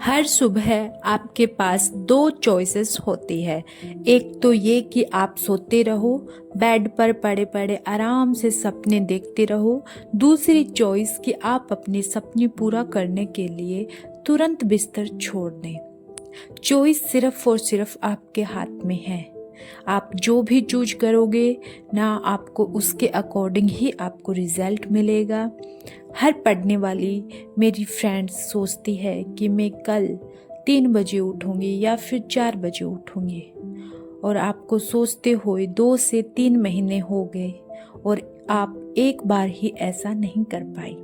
हर सुबह आपके पास दो चॉइसेस होती है। एक तो ये कि आप सोते रहो, बेड पर पड़े पड़े आराम से सपने देखते रहो। दूसरी चॉइस कि आप अपने सपने पूरा करने के लिए तुरंत बिस्तर छोड़ दें। चॉइस सिर्फ और सिर्फ आपके हाथ में है। आप जो भी चूज करोगे ना, आपको उसके अकॉर्डिंग ही आपको रिजल्ट मिलेगा। हर पढ़ने वाली मेरी फ्रेंड्स सोचती है कि मैं कल 3 बजे उठूंगी या फिर 4 बजे उठूंगी, और आपको सोचते हुए 2 से 3 महीने हो गए और आप एक बार ही ऐसा नहीं कर पाई।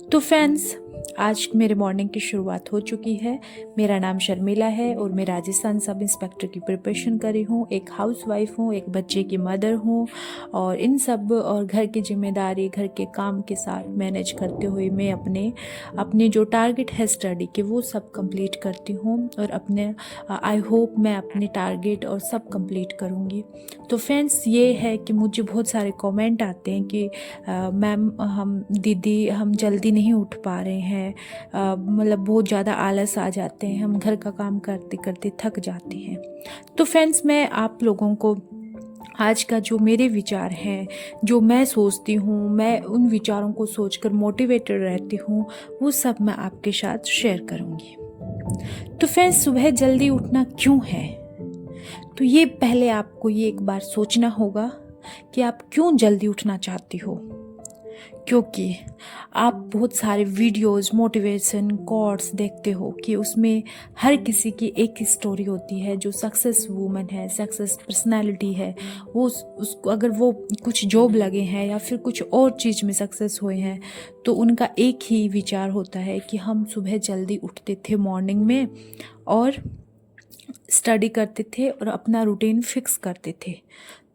तो फ्रेंड्स, आज मेरे मॉर्निंग की शुरुआत हो चुकी है। मेरा नाम शर्मिला है और मैं राजस्थान सब इंस्पेक्टर की प्रिपरेशन कर रही हूँ। एक हाउसवाइफ हूँ, एक बच्चे की मदर हूँ, और इन सब और घर की जिम्मेदारी, घर के काम के साथ मैनेज करते हुए मैं अपने जो टारगेट है स्टडी के वो सब कंप्लीट करती हूँ, और आई होप मैं अपने टारगेट और सब कंप्लीट करूँगी। तो फ्रेंड्स, ये है कि मुझे बहुत सारे कमेंट आते हैं कि मैम दीदी हम जल्दी नहीं उठ पा रहे हैं, मतलब बहुत ज़्यादा आलस आ जाते हैं, हम घर का काम करते करते थक जाते हैं। तो फ्रेंड्स, मैं आप लोगों को आज का जो मेरे विचार हैं, जो मैं सोचती हूँ, मैं उन विचारों को सोचकर मोटिवेटेड रहती हूँ, वो सब मैं आपके साथ शेयर करूँगी। तो फ्रेंड्स, सुबह जल्दी उठना क्यों है? तो ये पहले आपको ये एक बार सोचना होगा कि आप क्यों जल्दी उठना चाहती हो। क्योंकि आप बहुत सारे वीडियोस, मोटिवेशन कोट्स देखते हो कि उसमें हर किसी की एक स्टोरी होती है। जो सक्सेस वूमन है, सक्सेस पर्सनालिटी है, वो उसको अगर वो कुछ जॉब लगे हैं या फिर कुछ और चीज़ में सक्सेस हुए हैं, तो उनका एक ही विचार होता है कि हम सुबह जल्दी उठते थे मॉर्निंग में और स्टडी करते थे और अपना रूटीन फिक्स करते थे।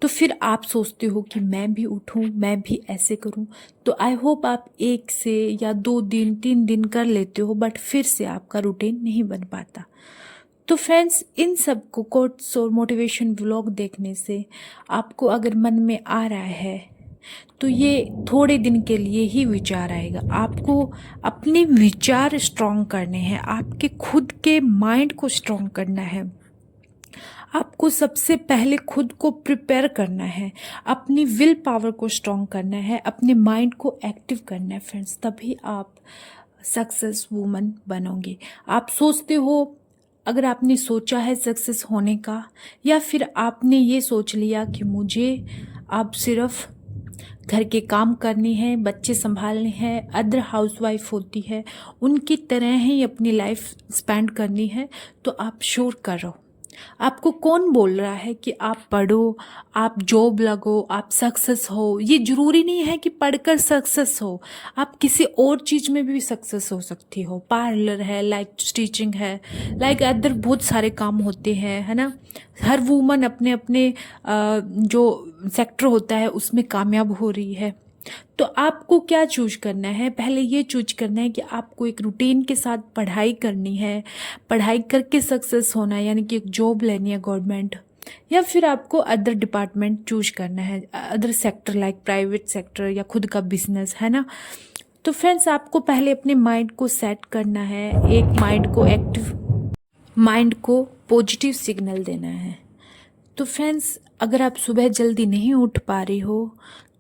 तो फिर आप सोचते हो कि मैं भी उठूं, मैं भी ऐसे करूं। तो आई होप आप 1 से या 2 दिन 3 दिन कर लेते हो, बट फिर से आपका रूटीन नहीं बन पाता। तो फ्रेंड्स, इन सब को कोट्स और मोटिवेशन व्लॉग देखने से आपको अगर मन में आ रहा है तो ये थोड़े दिन के लिए ही विचार आएगा। आपको अपने विचार स्ट्रॉन्ग करने हैं, आपके खुद के माइंड को स्ट्रॉन्ग करना है। आपको सबसे पहले खुद को प्रिपेयर करना है, अपनी विल पावर को स्ट्रॉन्ग करना है, अपने माइंड को एक्टिव करना है फ्रेंड्स, तभी आप सक्सेस वूमन बनोगे। आप सोचते हो, अगर आपने सोचा है सक्सेस होने का, या फिर आपने ये सोच लिया कि मुझे अब सिर्फ घर के काम करने हैं, बच्चे संभालने हैं, अदर हाउसवाइफ होती है उनकी तरह ही अपनी लाइफ स्पेंड करनी है, तो आप श्योर करो। आपको कौन बोल रहा है कि आप पढ़ो, आप जॉब लगो, आप सक्सेस हो? ये जरूरी नहीं है कि पढ़कर सक्सेस हो, आप किसी और चीज़ में भी सक्सेस हो सकती हो। पार्लर है, लाइक स्टिचिंग है, लाइक अदर बहुत सारे काम होते हैं, है ना। हर वूमन अपने अपने जो सेक्टर होता है उसमें कामयाब हो रही है। तो आपको क्या चूज करना है? पहले ये चूज करना है कि आपको एक रूटीन के साथ पढ़ाई करनी है, पढ़ाई करके सक्सेस होना है, यानी कि एक जॉब लेनी है गवर्नमेंट, या फिर आपको अदर डिपार्टमेंट चूज करना है, other sector like private sector या खुद का बिजनेस, है ना। तो फ्रेंड्स, आपको पहले अपने माइंड को सेट करना है, एक माइंड को एक्टिव, माइंड को पॉजिटिव सिग्नल देना है। तो फ्रेंड्स, अगर आप सुबह जल्दी नहीं उठ पा रही हो,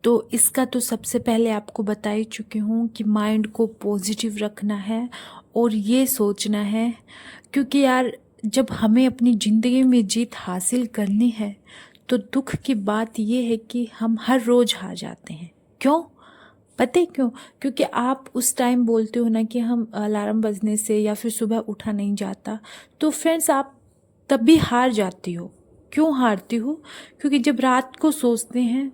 तो इसका तो सबसे पहले आपको बता ही चुकी हूँ कि माइंड को पॉजिटिव रखना है और ये सोचना है, क्योंकि यार जब हमें अपनी ज़िंदगी में जीत हासिल करनी है तो दुख की बात ये है कि हम हर रोज़ हार जाते हैं। क्यों? पता है क्यों? क्योंकि आप उस टाइम बोलते हो ना कि हम अलार्म बजने से या फिर सुबह उठा नहीं जाता, तो फ्रेंड्स आप तभी हार जाती हो। क्यों हारती हो? क्योंकि जब रात को सोचते हैं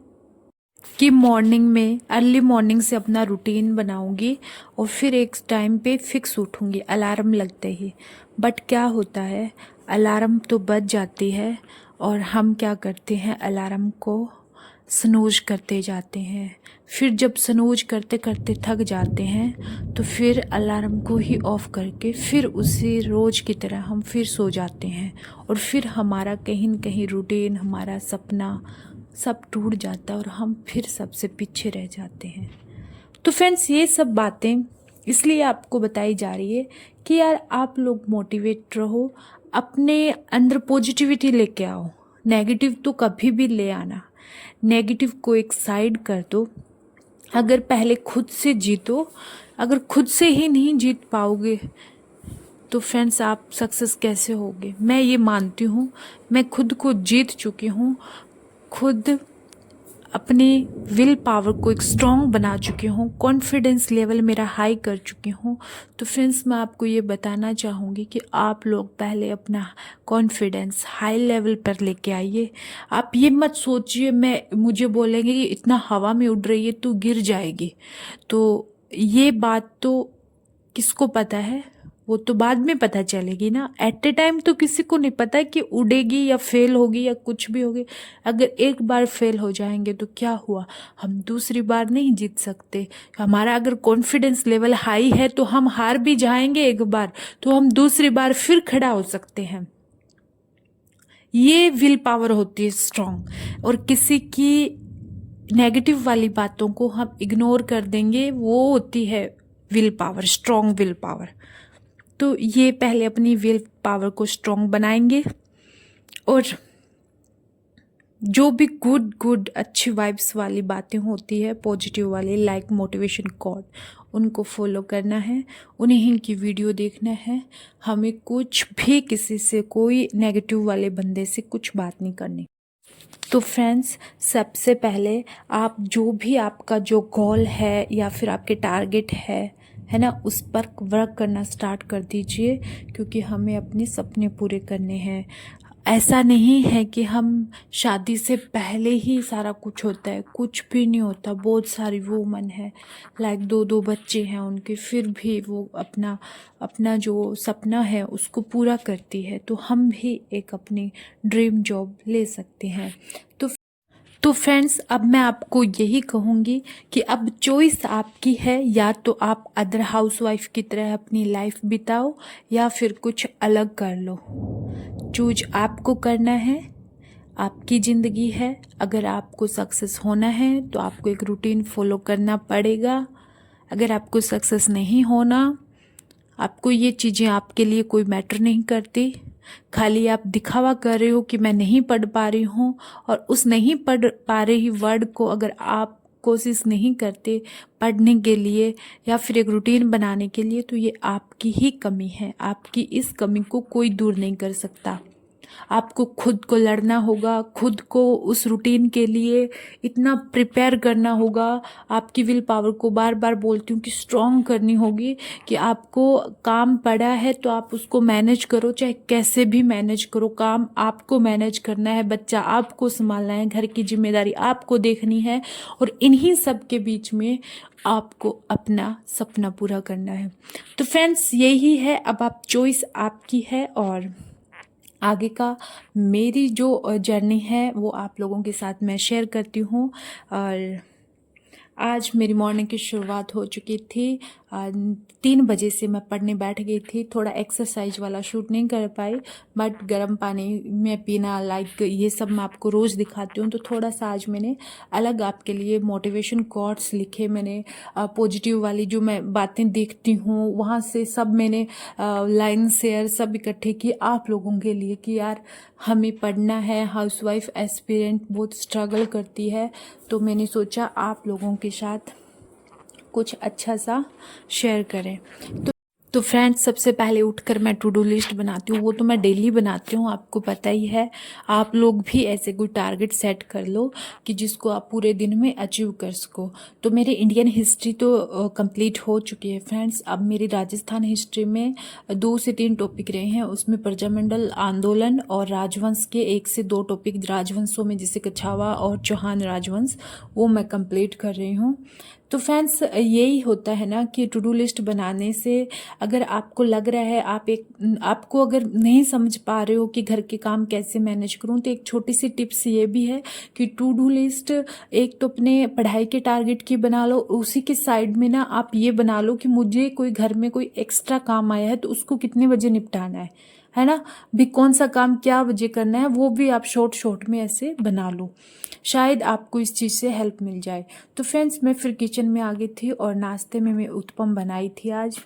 कि मॉर्निंग में, अर्ली मॉर्निंग से अपना रूटीन बनाऊंगी और फिर एक टाइम पे फिक्स उठूंगी अलार्म लगते ही, बट क्या होता है, अलार्म तो बज जाती है और हम क्या करते हैं, अलार्म को स्नूज करते जाते हैं। फिर जब स्नूज करते करते थक जाते हैं तो फिर अलार्म को ही ऑफ करके फिर उसी रोज़ की तरह हम फिर सो जाते हैं, और फिर हमारा कहीं न कहीं रूटीन, हमारा सपना सब टूट जाता है और हम फिर सबसे पीछे रह जाते हैं। तो फ्रेंड्स, ये सब बातें इसलिए आपको बताई जा रही है कि यार आप लोग मोटिवेट रहो, अपने अंदर पॉजिटिविटी लेके आओ, नेगेटिव तो कभी भी ले आना, नेगेटिव को एक साइड कर दो। अगर पहले खुद से जीतो, अगर खुद से ही नहीं जीत पाओगे तो फ्रेंड्स आप सक्सेस कैसे होगे। मैं ये मानती हूँ, मैं खुद को जीत चुकी हूँ, खुद अपने विल पावर को एक स्ट्रॉन्ग बना चुकी हूँ, कॉन्फिडेंस लेवल मेरा हाई कर चुकी हूँ। तो फ्रेंड्स मैं आपको ये बताना चाहूँगी कि आप लोग पहले अपना कॉन्फिडेंस हाई लेवल पर लेके आइए। आप ये मत सोचिए मुझे बोलेंगे कि इतना हवा में उड़ रही है तू गिर जाएगी, तो ये बात तो किसको पता है, वो तो बाद में पता चलेगी ना। एट ए टाइम तो किसी को नहीं पता कि उड़ेगी या फेल होगी या कुछ भी होगी। अगर एक बार फेल हो जाएंगे तो क्या हुआ, हम दूसरी बार नहीं जीत सकते। हमारा अगर कॉन्फिडेंस लेवल हाई है तो हम हार भी जाएंगे एक बार तो हम दूसरी बार फिर खड़ा हो सकते हैं। ये विल पावर होती है स्ट्रांग। और किसी की नेगेटिव वाली बातों को हम इग्नोर कर देंगे, वो होती है will power, strong will power. तो ये पहले अपनी विल पावर को स्ट्रॉन्ग बनाएंगे और जो भी गुड अच्छी वाइब्स वाली बातें होती है, पॉजिटिव वाली, लाइक मोटिवेशन कोड, उनको फॉलो करना है, उन्हीं की वीडियो देखना है। हमें कुछ भी किसी से, कोई नेगेटिव वाले बंदे से कुछ बात नहीं करनी। तो फ्रेंड्स सबसे पहले आप जो भी आपका जो गोल है या फिर आपके टारगेट है ना, उस पर वर्क करना स्टार्ट कर दीजिए, क्योंकि हमें अपने सपने पूरे करने हैं। ऐसा नहीं है कि हम शादी से पहले ही सारा कुछ होता है, कुछ भी नहीं होता। बहुत सारी वूमन है लाइक 2-2 बच्चे हैं उनके, फिर भी वो अपना अपना जो सपना है उसको पूरा करती है। तो हम भी एक अपनी ड्रीम जॉब ले सकते हैं। तो फ्रेंड्स अब मैं आपको यही कहूँगी कि अब चॉइस आपकी है, या तो आप अदर हाउसवाइफ की तरह अपनी लाइफ बिताओ या फिर कुछ अलग कर लो। चूज आपको करना है, आपकी ज़िंदगी है। अगर आपको सक्सेस होना है तो आपको एक रूटीन फॉलो करना पड़ेगा। अगर आपको सक्सेस नहीं होना, आपको ये चीज़ें आपके लिए कोई मैटर नहीं करती, खाली आप दिखावा कर रहे हो कि मैं नहीं पढ़ पा रही हूँ, और उस नहीं पढ़ पा रही वर्ड को अगर आप कोशिश नहीं करते पढ़ने के लिए या फिर एक रूटीन बनाने के लिए, तो ये आपकी ही कमी है। आपकी इस कमी को कोई दूर नहीं कर सकता। आपको खुद को लड़ना होगा, खुद को उस रूटीन के लिए इतना प्रिपेयर करना होगा। आपकी विल पावर को बार बार बोलती हूँ कि स्ट्रॉन्ग करनी होगी, कि आपको काम पड़ा है तो आप उसको मैनेज करो, चाहे कैसे भी मैनेज करो। काम आपको मैनेज करना है, बच्चा आपको संभालना है, घर की जिम्मेदारी आपको देखनी है, और इन्हीं सब के बीच में आपको अपना सपना पूरा करना है। तो फ्रेंड्स यही है, अब आप चॉइस आपकी है। और आगे का मेरी जो जर्नी है वो आप लोगों के साथ मैं शेयर करती हूँ। और आज मेरी मॉर्निंग की शुरुआत हो चुकी थी। 3 बजे से मैं पढ़ने बैठ गई थी। थोड़ा एक्सरसाइज वाला शूट नहीं कर पाई, बट गर्म पानी में पीना, लाइक ये सब मैं आपको रोज़ दिखाती हूँ। तो थोड़ा सा आज मैंने अलग आपके लिए मोटिवेशन कोट्स लिखे, मैंने पॉजिटिव वाली जो मैं बातें देखती हूँ वहाँ से सब मैंने लाइन शेयर सब इकट्ठे किए आप लोगों के लिए, कि यार हमें पढ़ना है। हाउसवाइफ एस्पिरेंट बहुत स्ट्रगल करती है, तो मैंने सोचा आप लोगों के साथ कुछ अच्छा सा शेयर करें। तो फ्रेंड्स सबसे पहले उठकर मैं टू डू लिस्ट बनाती हूँ, वो तो मैं डेली बनाती हूँ, आपको पता ही है। आप लोग भी ऐसे कोई टारगेट सेट कर लो कि जिसको आप पूरे दिन में अचीव कर सको। तो मेरी इंडियन हिस्ट्री तो कंप्लीट हो चुकी है फ्रेंड्स। अब मेरी राजस्थान हिस्ट्री में 2 से 3 टॉपिक रहे हैं, उसमें प्रजामंडल आंदोलन और राजवंश के 1 से 2 टॉपिक राजवंशों में, जैसे कछावा और चौहान राजवंश, वो मैं कंप्लीट कर रही हूँ। तो फ्रेंड्स यही होता है ना कि टू डू लिस्ट बनाने से अगर आपको लग रहा है आपको अगर नहीं समझ पा रहे हो कि घर के काम कैसे मैनेज करूं, तो एक छोटी सी टिप्स ये भी है कि टू डू लिस्ट एक तो अपने पढ़ाई के टारगेट की बना लो, उसी के साइड में ना आप ये बना लो कि मुझे कोई घर में कोई एक्स्ट्रा काम आया है तो उसको कितने बजे निपटाना है। है ना, भी कौन सा काम क्या वजह करना है वो भी आप शॉर्ट शॉर्ट में ऐसे बना लो, शायद आपको इस चीज़ से हेल्प मिल जाए। तो फ्रेंड्स मैं फिर किचन में आ गई थी और नाश्ते में मैं उत्पम बनाई थी आज।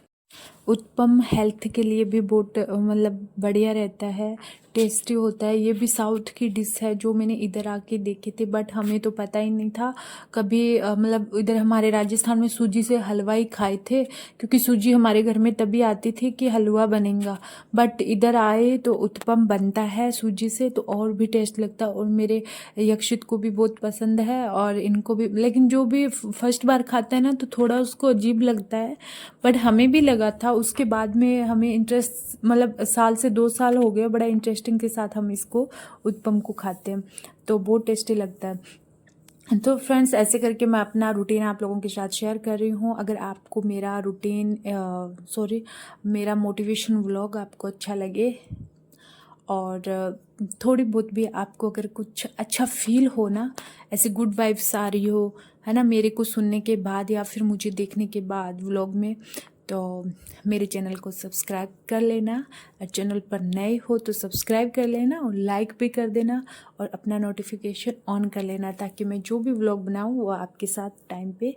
उत्पम हेल्थ के लिए भी बहुत मतलब बढ़िया रहता है, टेस्टी होता है। ये भी साउथ की डिश है जो मैंने इधर आके देखी थी, बट हमें तो पता ही नहीं था कभी। मतलब इधर हमारे राजस्थान में सूजी से हलवा ही खाए थे, क्योंकि सूजी हमारे घर में तभी आती थी कि हलवा बनेगा। बट इधर आए तो उत्पम बनता है सूजी से, तो और भी टेस्ट लगता है। और मेरे यक्षित को भी बहुत पसंद है और इनको भी, लेकिन जो भी फर्स्ट बार खाता है ना तो थोड़ा उसको अजीब लगता है, बट हमें भी लगा था। उसके बाद में हमें इंटरेस्ट, मतलब साल से 2 साल हो गए, बड़ा इंटरेस्टिंग के साथ हम इसको उत्पम को खाते हैं, तो बहुत टेस्टी लगता है। तो फ्रेंड्स ऐसे करके मैं अपना रूटीन आप लोगों के साथ शेयर कर रही हूँ। अगर आपको मेरा रूटीन मेरा मोटिवेशन व्लॉग आपको अच्छा लगे और थोड़ी बहुत भी आपको अगर कुछ अच्छा फील हो ना, ऐसे गुड वाइब्स आ रही हो, है ना, मेरे को सुनने के बाद या फिर मुझे देखने के बाद व्लॉग में, तो मेरे चैनल को सब्सक्राइब कर लेना। और चैनल पर नए हो तो सब्सक्राइब कर लेना और लाइक भी कर देना और अपना नोटिफिकेशन ऑन कर लेना, ताकि मैं जो भी व्लॉग बनाऊँ वो आपके साथ टाइम पे।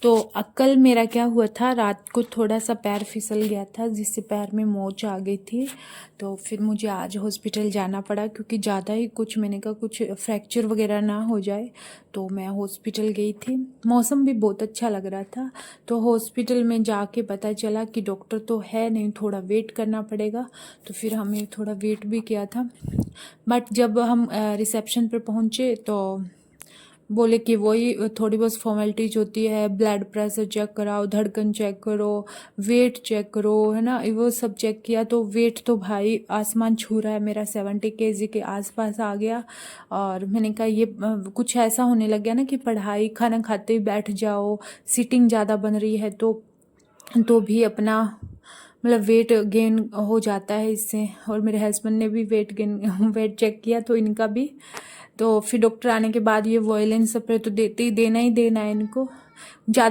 तो कल मेरा क्या हुआ था, रात को थोड़ा सा पैर फिसल गया था जिससे पैर में मोच आ गई थी। तो फिर मुझे आज हॉस्पिटल जाना पड़ा, क्योंकि ज़्यादा ही कुछ, मैंने कहा कुछ फ्रैक्चर वगैरह ना हो जाए, तो मैं हॉस्पिटल गई थी। मौसम भी बहुत अच्छा लग रहा था, तो हॉस्पिटल में जाके पता चला कि डॉक्टर तो है नहीं, थोड़ा वेट करना पड़ेगा। तो फिर हमें थोड़ा वेट भी किया था, बट जब हम रिसेप्शन पर पहुँचे तो बोले कि वही थोड़ी बहुत फॉर्मेलिटीज होती है, ब्लड प्रेशर चेक कराओ, धड़कन चेक करो, वेट चेक करो, है ना, वो सब चेक किया। तो वेट तो भाई आसमान छू रहा है, मेरा 70 kg के आसपास आ गया। और मैंने कहा ये कुछ ऐसा होने लग गया ना कि पढ़ाई, खाना खाते ही बैठ जाओ, सीटिंग ज़्यादा बन रही है तो भी अपना मतलब वेट गेन हो जाता है इससे। और मेरे हस्बैंड ने भी वेट चेक किया तो इनका भी। तो फिर डॉक्टर आने के बाद ये वॉयलेंस स्प्रे तो देना ही देना है इनको। ज़्यादा